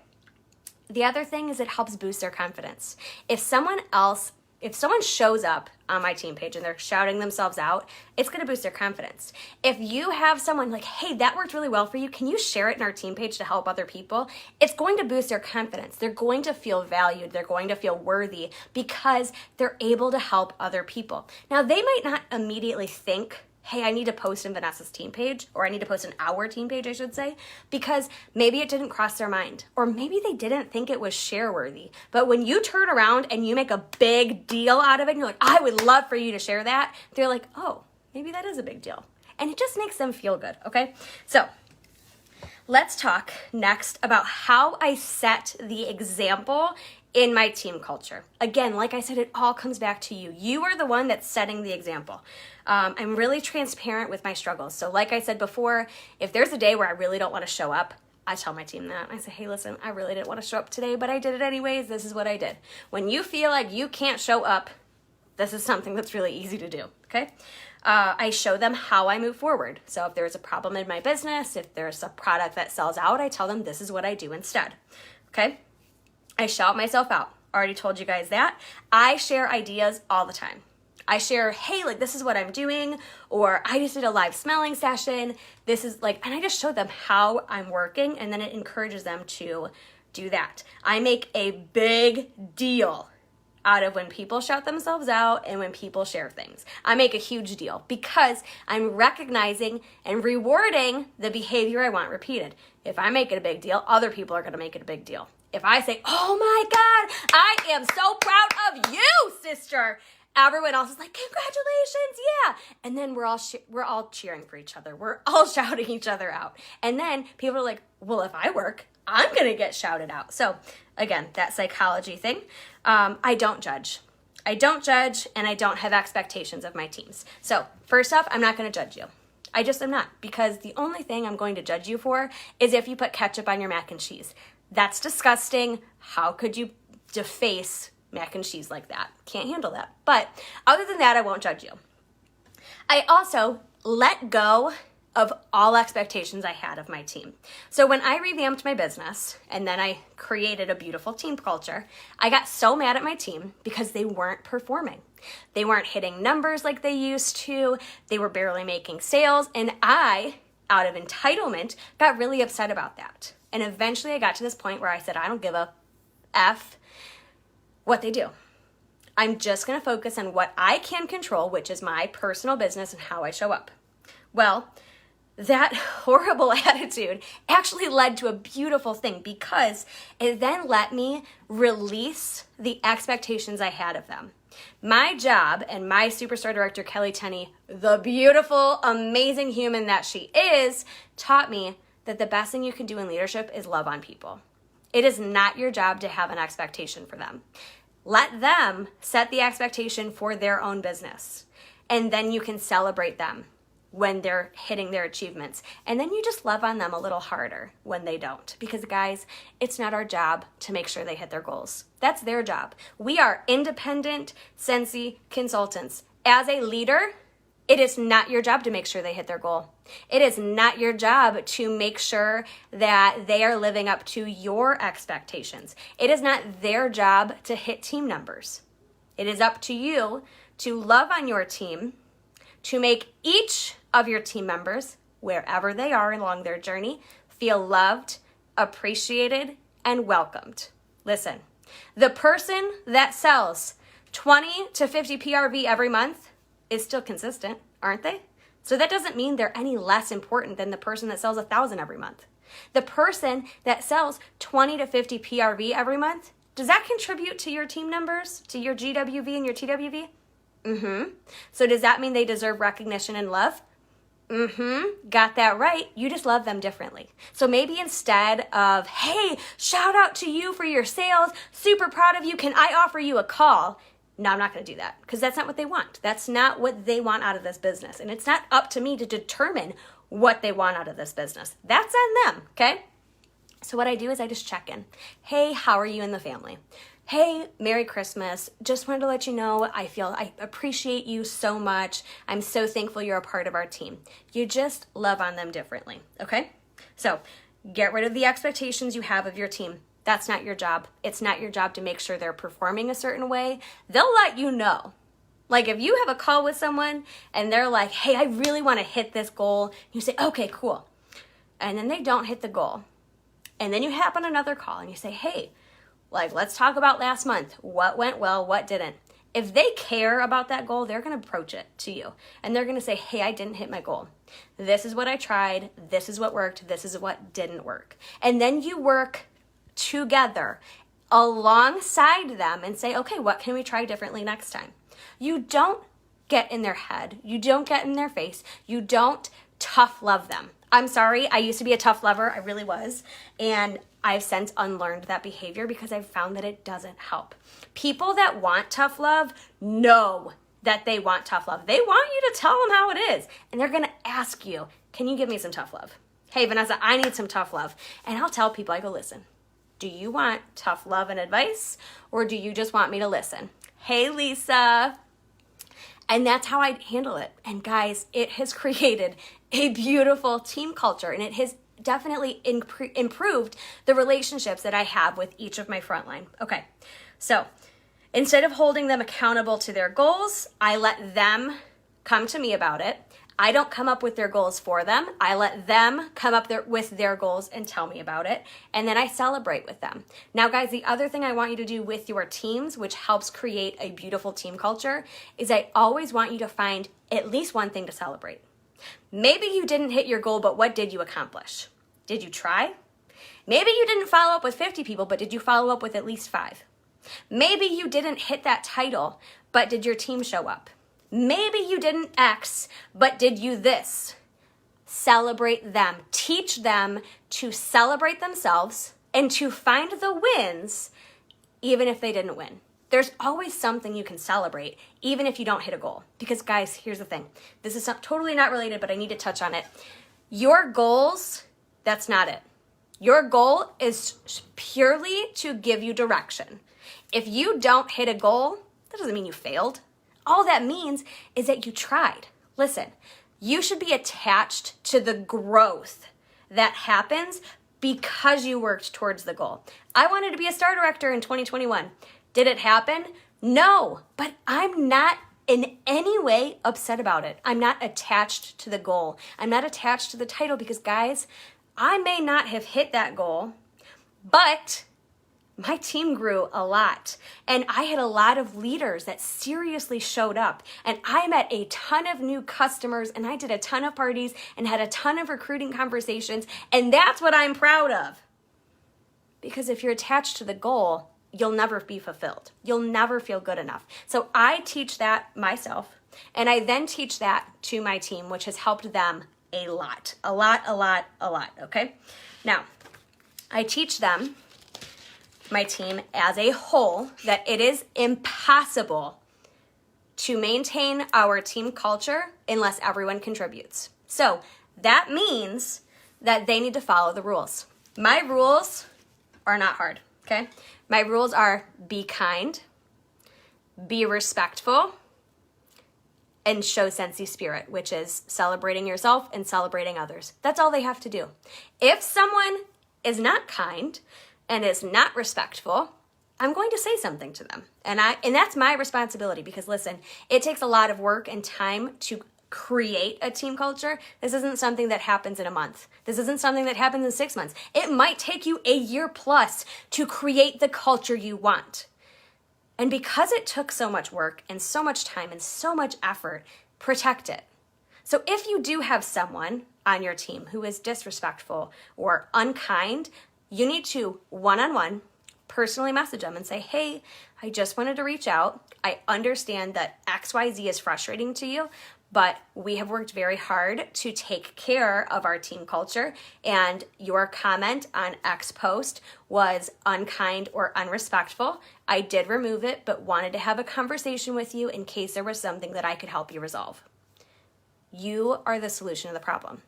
The other thing is it helps boost their confidence. If someone shows up on my team page and they're shouting themselves out, it's going to boost their confidence. If you have someone like, hey, that worked really well for you, can you share it in our team page to help other people? It's going to boost their confidence. They're going to feel valued. They're going to feel worthy because they're able to help other people. Now, they might not immediately think, hey, I need to post in Vanessa's team page, or I need to post in our team page, I should say, because maybe it didn't cross their mind, or maybe they didn't think it was share worthy. But when you turn around and you make a big deal out of it, and you're like, I would love for you to share that, they're like, oh, maybe that is a big deal. And it just makes them feel good, okay? So let's talk next about how I set the example in my team culture. Again, like I said, it all comes back to you. You are the one that's setting the example. I'm really transparent with my struggles. So like I said before, if there's a day where I really don't want to show up, I tell my team that. I say, hey, listen, I really didn't want to show up today, but I did it anyways. This is what I did. When you feel like you can't show up, this is something that's really easy to do, okay? I show them how I move forward. So if there's a problem in my business, if there's a product that sells out, I tell them this is what I do instead, okay? I shout myself out. Already told you guys that. I share ideas all the time. I share, hey, like this is what I'm doing, or I just did a live smelling session. This is like, and I just show them how I'm working, and then it encourages them to do that. I make a big deal out of when people shout themselves out and when people share things. I make a huge deal because I'm recognizing and rewarding the behavior I want repeated. If I make it a big deal, other people are going to make it a big deal. If I say, oh my God, I am so proud of you, sister, everyone else is like, congratulations, yeah. And then we're all cheering for each other. We're all shouting each other out. And then people are like, well, if I work, I'm going to get shouted out. So again, that psychology thing. I don't judge. I don't judge, and I don't have expectations of my teams. So first off, I'm not going to judge you. I just am not, because the only thing I'm going to judge you for is if you put ketchup on your mac and cheese. That's disgusting. How could you deface mac and cheese like that? Can't handle that. But other than that, I won't judge you. I also let go of all expectations I had of my team. So when I revamped my business and then I created a beautiful team culture, I got so mad at my team because they weren't performing. They weren't hitting numbers like they used to. They were barely making sales. And I, out of entitlement, got really upset about that. And eventually I got to this point where I said, I don't give a F what they do. I'm just going to focus on what I can control, which is my personal business and how I show up. Well, that horrible attitude actually led to a beautiful thing because it then let me release the expectations I had of them. My job, and my superstar director, Kelly Tenney, the beautiful, amazing human that she is, taught me that the best thing you can do in leadership is love on people. It is not your job to have an expectation for them. Let them set the expectation for their own business, and then you can celebrate them when they're hitting their achievements. And then you just love on them a little harder when they don't. Because guys, it's not our job to make sure they hit their goals. That's their job. We are independent Sensi consultants. As a leader, it is not your job to make sure they hit their goal. It is not your job to make sure that they are living up to your expectations. It is not their job to hit team numbers. It is up to you to love on your team, to make each of your team members, wherever they are along their journey, feel loved, appreciated, and welcomed. Listen, the person that sells 20 to 50 PRV every month is still consistent, aren't they? So that doesn't mean they're any less important than the person that sells 1,000 every month. The person that sells 20 to 50 PRV every month, does that contribute to your team numbers, to your GWV and your TWV? So does that mean they deserve recognition and love? Got that right. You just love them differently. So maybe instead of, hey, shout out to you for your sales, super proud of you, can I offer you a call? No, I'm not going to do that because that's not what they want. That's not what they want out of this business. And it's not up to me to determine what they want out of this business. That's on them, okay? So what I do is I just check in. Hey, how are you and the family? Hey, Merry Christmas. Just wanted to let you know I appreciate you so much. I'm so thankful you're a part of our team. You just love on them differently, okay? So get rid of the expectations you have of your team. That's not your job. It's not your job to make sure they're performing a certain way. They'll let you know. Like if you have a call with someone and they're like, hey, I really want to hit this goal. You say, okay, cool. And then they don't hit the goal. And then you hop on another call and you say, hey, like, let's talk about last month. What went well, what didn't? If they care about that goal, they're going to approach it to you. And they're going to say, hey, I didn't hit my goal. This is what I tried. This is what worked. This is what didn't work. And then you work together alongside them and say, okay, what can we try differently next time? You don't get in their head. You don't get in their face. You don't tough love them. I'm sorry. I used to be a tough lover. I really was. And I've since unlearned that behavior because I've found that it doesn't help. People that want tough love know that they want tough love. They want you to tell them how it is. And they're going to ask you, can you give me some tough love? Hey, Vanessa, I need some tough love. And I'll tell people, I go, listen, do you want tough love and advice? Or do you just want me to listen? Hey, Lisa. And that's how I handle it. And guys, it has created a beautiful team culture. And it has definitely improved the relationships that I have with each of my frontline. Okay, so instead of holding them accountable to their goals, I let them come to me about it. I don't come up with their goals for them. I let them come up with their goals and tell me about it. And then I celebrate with them. Now, guys, the other thing I want you to do with your teams, which helps create a beautiful team culture, is I always want you to find at least one thing to celebrate. Maybe you didn't hit your goal, but what did you accomplish? Did you try? Maybe you didn't follow up with 50 people, but did you follow up with at least 5? Maybe you didn't hit that title, but did your team show up? Maybe you didn't X, but did you this? Celebrate them. Teach them to celebrate themselves and to find the wins, even if they didn't win. There's always something you can celebrate, even if you don't hit a goal. Because guys, here's the thing. This is totally not related, but I need to touch on it. Your goals, that's not it. Your goal is purely to give you direction. If you don't hit a goal, that doesn't mean you failed. All that means is that you tried. Listen, you should be attached to the growth that happens because you worked towards the goal. I wanted to be a star director in 2021. Did it happen? No, but I'm not in any way upset about it. I'm not attached to the goal. I'm not attached to the title because, guys, I may not have hit that goal, but my team grew a lot. And I had a lot of leaders that seriously showed up. And I met a ton of new customers and I did a ton of parties and had a ton of recruiting conversations. And that's what I'm proud of. Because if you're attached to the goal, you'll never be fulfilled. You'll never feel good enough. So I teach that myself. And I then teach that to my team, which has helped them a lot, okay? Now, I teach them, my team as a whole, that it is impossible to maintain our team culture unless everyone contributes. So that means that they need to follow the rules. My rules are not hard, okay? My rules are be kind, be respectful, and show sensi spirit, which is celebrating yourself and celebrating others. That's all they have to do. If someone is not kind and is not respectful, I'm going to say something to them. And that's my responsibility because listen, it takes a lot of work and time to create a team culture, this isn't something that happens in a month. This isn't something that happens in 6 months. It might take you a year plus to create the culture you want. And because it took so much work and so much time and so much effort, protect it. So if you do have someone on your team who is disrespectful or unkind, you need to one-on-one personally message them and say, hey, I just wanted to reach out. I understand that XYZ is frustrating to you, but we have worked very hard to take care of our team culture, and your comment on X post was unkind or unrespectful. I did remove it, but wanted to have a conversation with you in case there was something that I could help you resolve. You are the solution to the problem.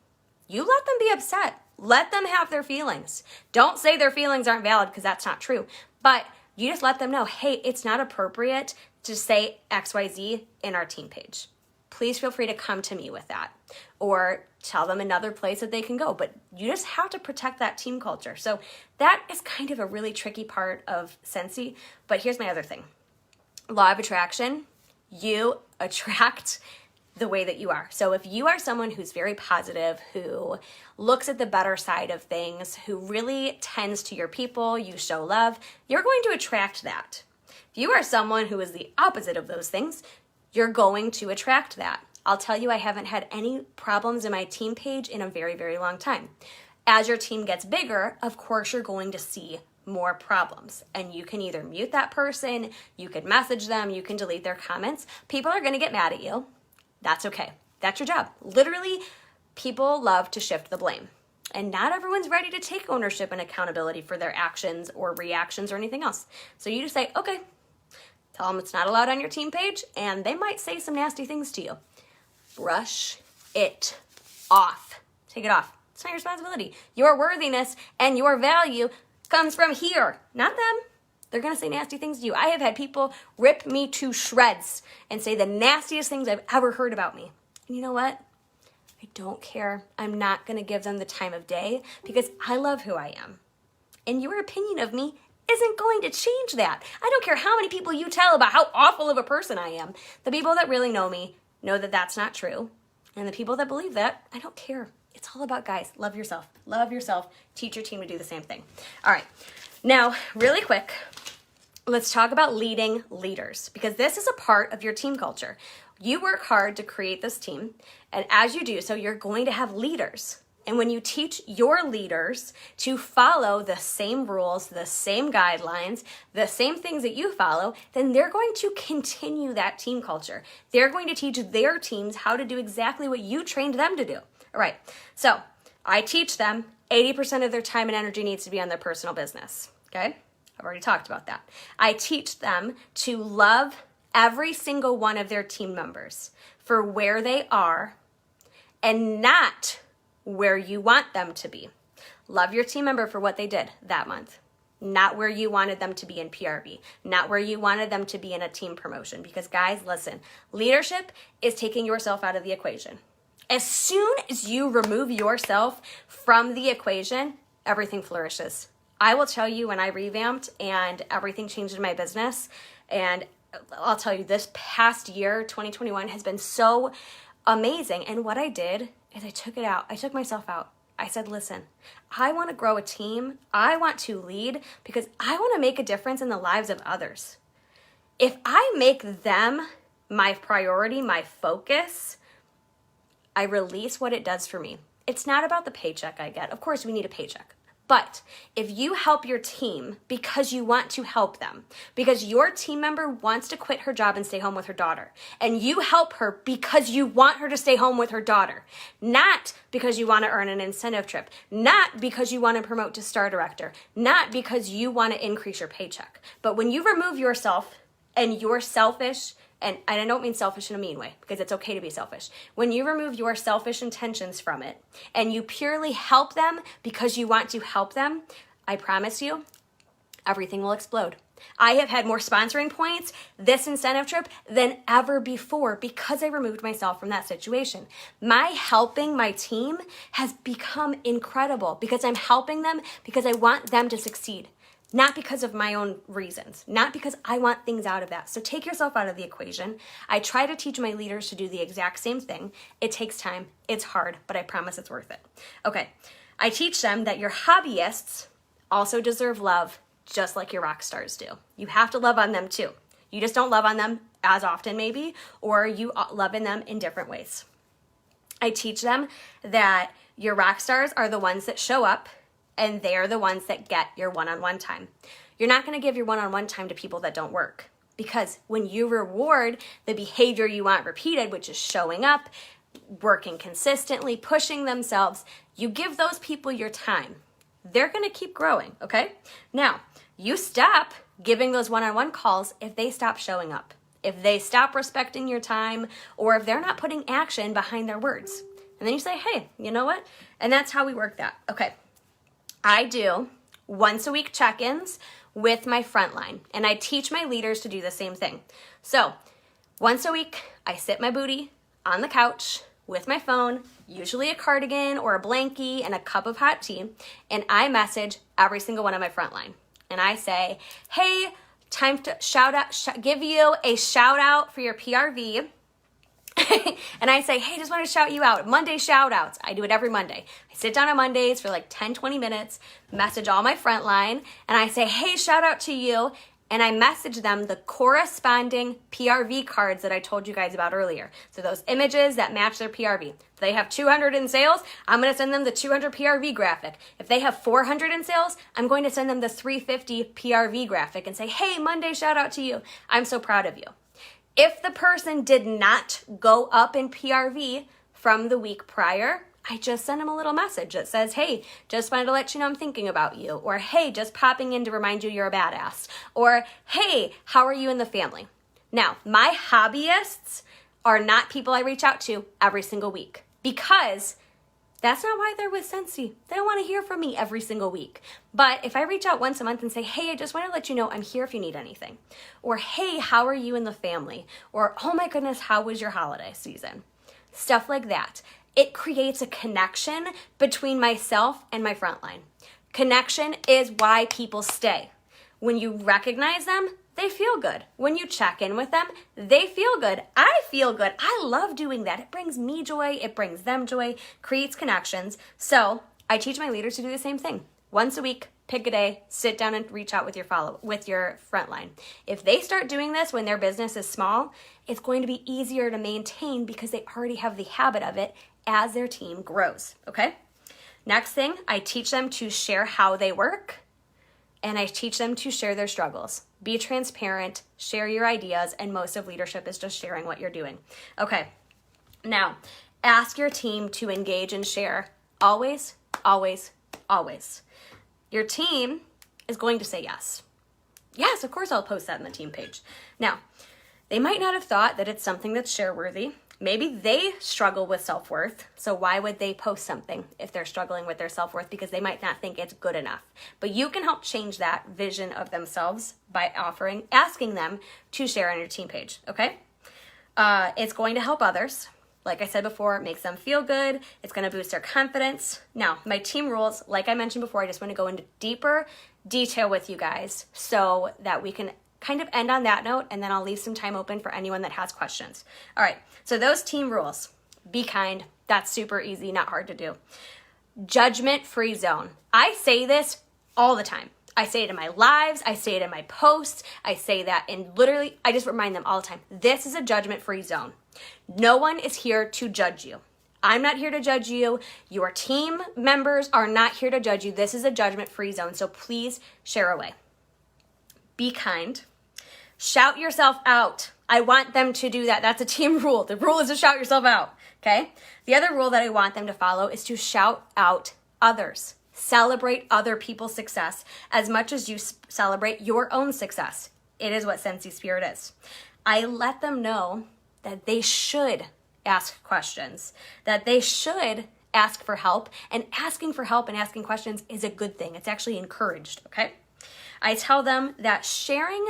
You let them be upset. Let them have their feelings. Don't say their feelings aren't valid, because that's not true. But you just let them know, hey, it's not appropriate to say XYZ in our team page. Please feel free to come to me with that, or tell them another place that they can go. But you just have to protect that team culture. So that is kind of a really tricky part of Scentsy. But here's my other thing. Law of attraction, you attract the way that you are. So if you are someone who's very positive, who looks at the better side of things, who really tends to your people, you show love, you're going to attract that. If you are someone who is the opposite of those things, you're going to attract that. I'll tell you, I haven't had any problems in my team page in a very, very long time. As your team gets bigger, of course, you're going to see more problems. And you can either mute that person, you can message them, you can delete their comments. People are going to get mad at you. That's okay. That's your job. Literally, people love to shift the blame. And not everyone's ready to take ownership and accountability for their actions or reactions or anything else. So you just say, okay, tell them it's not allowed on your team page, and they might say some nasty things to you. Brush it off. Take it off. It's not your responsibility. Your worthiness and your value comes from here, not them. They're going to say nasty things to you. I have had people rip me to shreds and say the nastiest things I've ever heard about me. And you know what? I don't care. I'm not going to give them the time of day, because I love who I am. And your opinion of me isn't going to change that. I don't care how many people you tell about how awful of a person I am. The people that really know me know that that's not true. And the people that believe that, I don't care. It's all about, guys, love yourself. Love yourself. Teach your team to do the same thing. All right. Now, really quick, let's talk about leading leaders, because this is a part of your team culture. You work hard to create this team, and as you do so, you're going to have leaders. And when you teach your leaders to follow the same rules, the same guidelines, the same things that you follow, then they're going to continue that team culture. They're going to teach their teams how to do exactly what you trained them to do. All right, so I teach them 80% of their time and energy needs to be on their personal business, okay? I've already talked about that. I teach them to love every single one of their team members for where they are and not where you want them to be. Love your team member for what they did that month, not where you wanted them to be in PRV, not where you wanted them to be in a team promotion. Because guys, listen, leadership is taking yourself out of the equation. As soon as you remove yourself from the equation, everything flourishes. I will tell you, when I revamped and everything changed in my business, and I'll tell you, this past year, 2021, has been so amazing. And what I did is I took it out. I took myself out. I said, listen, I want to grow a team. I want to lead because I want to make a difference in the lives of others. If I make them my priority, my focus, I release what it does for me. It's not about the paycheck I get. Of course, we need a paycheck. But if you help your team because you want to help them, because your team member wants to quit her job and stay home with her daughter, and you help her because you want her to stay home with her daughter, not because you want to earn an incentive trip, not because you want to promote to star director, not because you want to increase your paycheck. But when you remove yourself and you're selfish, and I don't mean selfish in a mean way, because it's okay to be selfish. When you remove your selfish intentions from it and you purely help them because you want to help them, I promise you, everything will explode. I have had more sponsoring points this incentive trip than ever before because I removed myself from that situation. My helping my team has become incredible because I'm helping them because I want them to succeed. not because of my own reasons, not because I want things out of that. So take yourself out of the equation. I try to teach my leaders to do the exact same thing. It takes time, it's hard, but I promise it's worth it. Okay, I teach them that your hobbyists also deserve love just like your rock stars do. You have to love on them too. You just don't love on them as often maybe, or you love in them in different ways. I teach them that your rock stars are the ones that show up and they're the ones that get your one-on-one time. You're not going to give your one-on-one time to people that don't work, because when you reward the behavior you want repeated, which is showing up, working consistently, pushing themselves, you give those people your time. They're going to keep growing, okay? Now, you stop giving those one-on-one calls if they stop showing up, if they stop respecting your time, or if they're not putting action behind their words. And then you say, hey, you know what? And that's how we work that. Okay. I do once a week check-ins with my frontline, and I teach my leaders to do the same thing. So once a week, I sit my booty on the couch with my phone, usually a cardigan or a blankie and a cup of hot tea, and I message every single one of my frontline. And I say, hey, time to give you a shout out for your PRV. And I say, hey, just want to shout you out. Monday shout outs. I do it every Monday. I sit down on Mondays for like 10, 20 minutes, message all my frontline, and I say, hey, shout out to you. And I message them the corresponding PRV cards that I told you guys about earlier. So those images that match their PRV. If they have 200 in sales, I'm going to send them the 200 PRV graphic. If they have 400 in sales, I'm going to send them the 350 PRV graphic and say, hey, Monday shout out to you. I'm so proud of you. If the person did not go up in PRV from the week prior, I just send them a little message that says, hey, just wanted to let you know I'm thinking about you. Or, hey, just popping in to remind you you're a badass. Or, hey, how are you and the family? Now, my hobbyists are not people I reach out to every single week, because that's not why they're with Scentsy. They don't want to hear from me every single week. But if I reach out once a month and say, hey, I just want to let you know I'm here if you need anything. Or, hey, how are you and the family? Or, oh my goodness, how was your holiday season? Stuff like that. It creates a connection between myself and my frontline. Connection is why people stay. When you recognize them, they feel good. When you check in with them, they feel good. I feel good. I love doing that. It brings me joy. It brings them joy, creates connections. So I teach my leaders to do the same thing. Once a week, pick a day, sit down and reach out with your frontline. If they start doing this when their business is small, it's going to be easier to maintain because they already have the habit of it as their team grows, okay? Next thing, I teach them to share how they work, and I teach them to share their struggles. Be transparent, share your ideas, and most of leadership is just sharing what you're doing. Okay, now, ask your team to engage and share. Always, always, always. Your team is going to say yes. Yes, of course I'll post that in the team page. Now, they might not have thought that it's something that's share-worthy. Maybe they struggle with self-worth, so why would they post something if they're struggling with their self-worth? Because they might not think it's good enough. But you can help change that vision of themselves by asking them to share on your team page, okay? It's going to help others. Like I said before, it makes them feel good. It's going to boost their confidence. Now, my team rules, like I mentioned before, I just want to go into deeper detail with you guys so that we can kind of end on that note, and then I'll leave some time open for anyone that has questions. All right, so those team rules. Be kind. That's super easy, not hard to do. Judgment-free zone. I say this all the time. I say it in my lives. I say it in my posts. I say that in literally, I just remind them all the time. This is a judgment-free zone. No one is here to judge you. I'm not here to judge you. Your team members are not here to judge you. This is a judgment-free zone, so please share away. Be kind. Shout yourself out. I want them to do that. That's a team rule. The rule is to shout yourself out, okay? The other rule that I want them to follow is to shout out others. Celebrate other people's success as much as you celebrate your own success. It is what Scentsy Spirit is. I let them know that they should ask questions, that they should ask for help, and asking for help and asking questions is a good thing. It's actually encouraged, okay? I tell them that sharing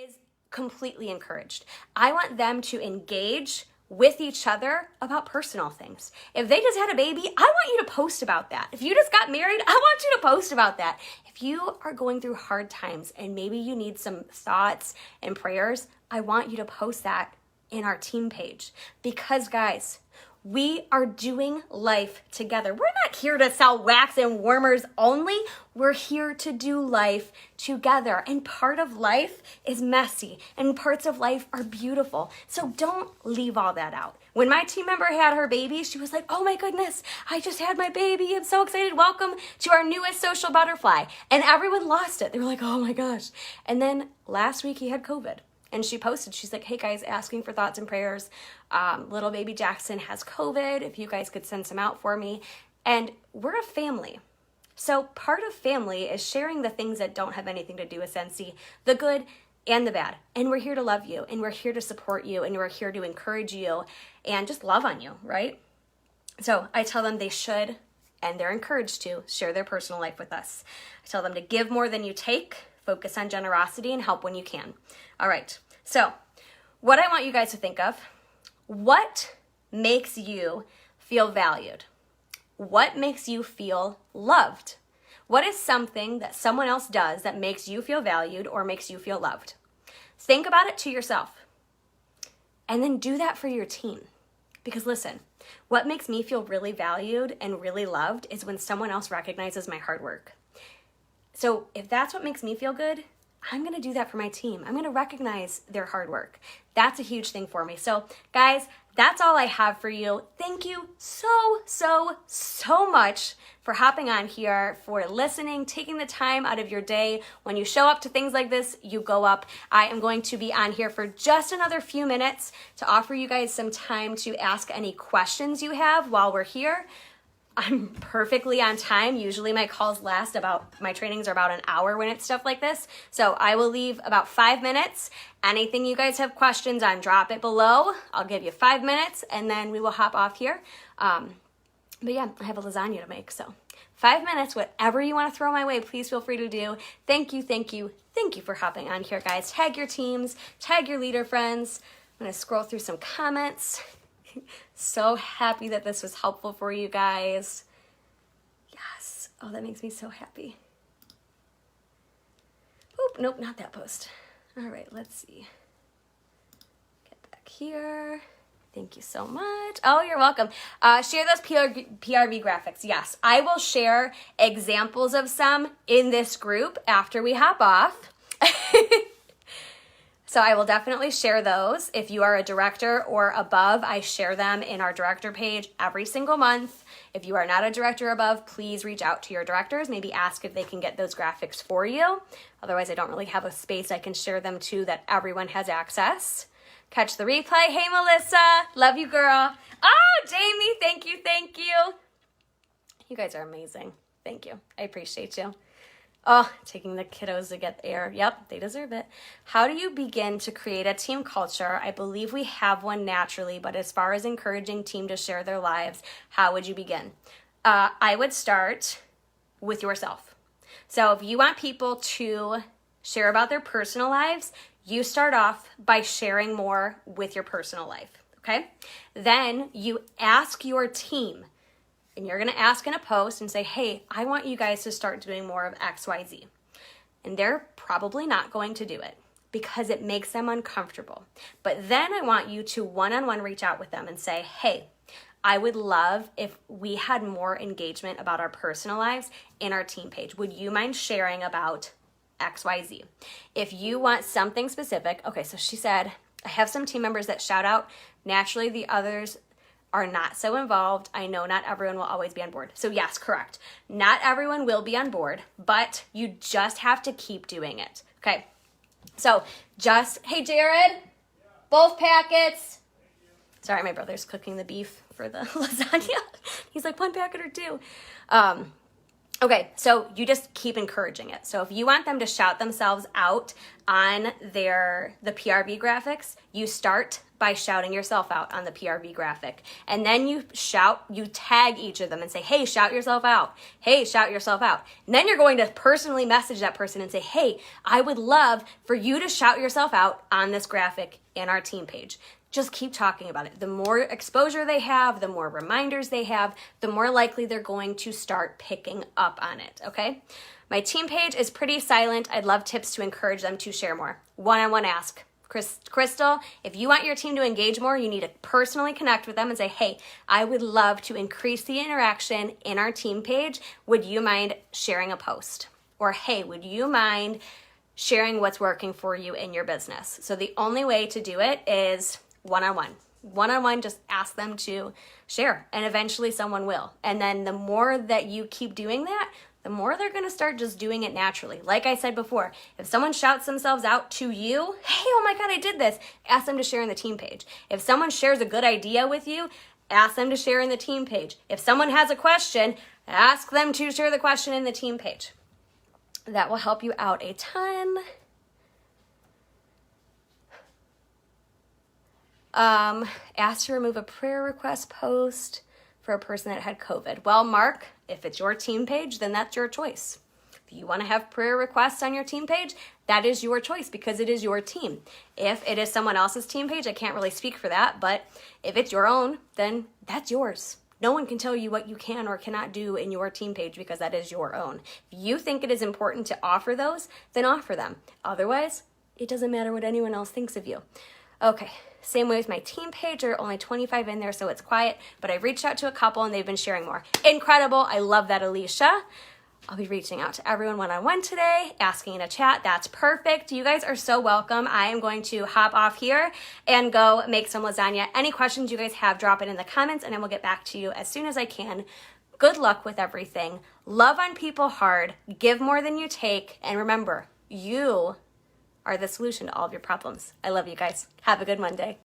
is completely encouraged. I want them to engage with each other about personal things. If they just had a baby, I want you to post about that. If you just got married, I want you to post about that. If you are going through hard times and maybe you need some thoughts and prayers, I want you to post that in our team page. Because guys, we are doing life together. We're not here to sell wax and warmers only. We're here to do life together. And part of life is messy and parts of life are beautiful. So don't leave all that out. When my team member had her baby, she was like, oh my goodness, I just had my baby. I'm so excited. Welcome to our newest social butterfly. And everyone lost it. They were like, oh my gosh. And then last week he had COVID. And she posted, she's like, hey guys, asking for thoughts and prayers. Little baby Jackson has COVID. If you guys could send some out for me. And we're a family. So part of family is sharing the things that don't have anything to do with Scentsy, the good and the bad. And we're here to love you, and we're here to support you, and we're here to encourage you and just love on you, right? So I tell them they should, and they're encouraged to, share their personal life with us. I tell them to give more than you take, focus on generosity, and help when you can. All right. So what I want you guys to think of, what makes you feel valued? What makes you feel loved? What is something that someone else does that makes you feel valued or makes you feel loved? Think about it to yourself. And then do that for your team. Because listen, what makes me feel really valued and really loved is when someone else recognizes my hard work. So if that's what makes me feel good, I'm going to do that for my team. I'm going to recognize their hard work. That's a huge thing for me. So guys, that's all I have for you. Thank you so much for hopping on here, for listening, taking the time out of your day. When you show up to things like this, you go up. I am going to be on here for just another few minutes to offer you guys some time to ask any questions you have while we're here. I'm perfectly on time. Usually my trainings are about an hour when it's stuff like this. So I will leave about 5 minutes. Anything you guys have questions on, drop it below. I'll give you 5 minutes and then we will hop off here. But yeah, I have a lasagna to make. So 5 minutes, whatever you want to throw my way, please feel free to do. Thank you for hopping on here, guys. Tag your teams, tag your leader friends. I'm going to scroll through some comments. So happy that this was helpful for you guys. Yes. Oh, that makes me so happy. Oop, nope, not that post. All right, let's see. Get back here. Thank you so much. Oh, you're welcome. Share those PRV graphics. Yes, I will share examples of some in this group after we hop off. So I will definitely share those. If you are a director or above, I share them in our director page every single month. If you are not a director above, please reach out to your directors. Maybe ask if they can get those graphics for you. Otherwise, I don't really have a space I can share them to that everyone has access. Catch the replay. Hey, Melissa. Love you, girl. Oh, Jamie. Thank you. You guys are amazing. Thank you. I appreciate you. Oh, taking the kiddos to get air. Yep, they deserve it. How do you begin to create a team culture? I believe we have one naturally, but as far as encouraging team to share their lives, how would you begin? I would start with yourself. So if you want people to share about their personal lives, you start off by sharing more with your personal life, okay? Then you ask your team, and you're going to ask in a post and say, hey, I want you guys to start doing more of XYZ. And they're probably not going to do it because it makes them uncomfortable. But then I want you to one-on-one reach out with them and say, hey, I would love if we had more engagement about our personal lives in our team page. Would you mind sharing about XYZ? If you want something specific, okay, so she said, I have some team members that shout out. Naturally, the others are not so involved. I know not everyone will always be on board. So yes, correct. Not everyone will be on board, but you just have to keep doing it. Okay. So hey, Jared, both packets. Sorry, my brother's cooking the beef for the lasagna. He's like, 1 packet or 2. Okay, so you just keep encouraging it. So if you want them to shout themselves out on the PRV graphics, you start by shouting yourself out on the PRV graphic. And then you tag each of them and say, hey, shout yourself out. Hey, shout yourself out. And then you're going to personally message that person and say, hey, I would love for you to shout yourself out on this graphic in our team page. just keep talking about it. The more exposure they have, the more reminders they have, the more likely they're going to start picking up on it, okay? My team page is pretty silent. I'd love tips to encourage them to share more. One-on-one ask. Crystal, if you want your team to engage more, you need to personally connect with them and say, hey, I would love to increase the interaction in our team page. Would you mind sharing a post? Or, hey, would you mind sharing what's working for you in your business? So the only way to do it is one-on-one. One-on-one, just ask them to share, and eventually someone will. And then the more that you keep doing that, the more they're going to start just doing it naturally. Like I said before, if someone shouts themselves out to you, hey, oh my God, I did this, ask them to share in the team page. If someone shares a good idea with you, ask them to share in the team page. If someone has a question, ask them to share the question in the team page. That will help you out a ton. Asked to remove a prayer request post for a person that had COVID. Well, Mark, if it's your team page, then that's your choice. If you want to have prayer requests on your team page, that is your choice because it is your team. If it is someone else's team page, I can't really speak for that, but if it's your own, then that's yours. No one can tell you what you can or cannot do in your team page because that is your own. If you think it is important to offer those, then offer them. Otherwise, it doesn't matter what anyone else thinks of you. Okay, same way with my team page. There are only 25 in there, so it's quiet, but I've reached out to a couple and they've been sharing more. Incredible. I love that, Alicia. I'll be reaching out to everyone one-on-one today, asking in a chat. That's perfect. You guys are so welcome. I am going to hop off here and go make some lasagna. Any questions you guys have, drop it in the comments and I will get back to you as soon as I can. Good luck with everything. Love on people hard. Give more than you take. And remember, you are the solution to all of your problems. I love you guys. Have a good Monday.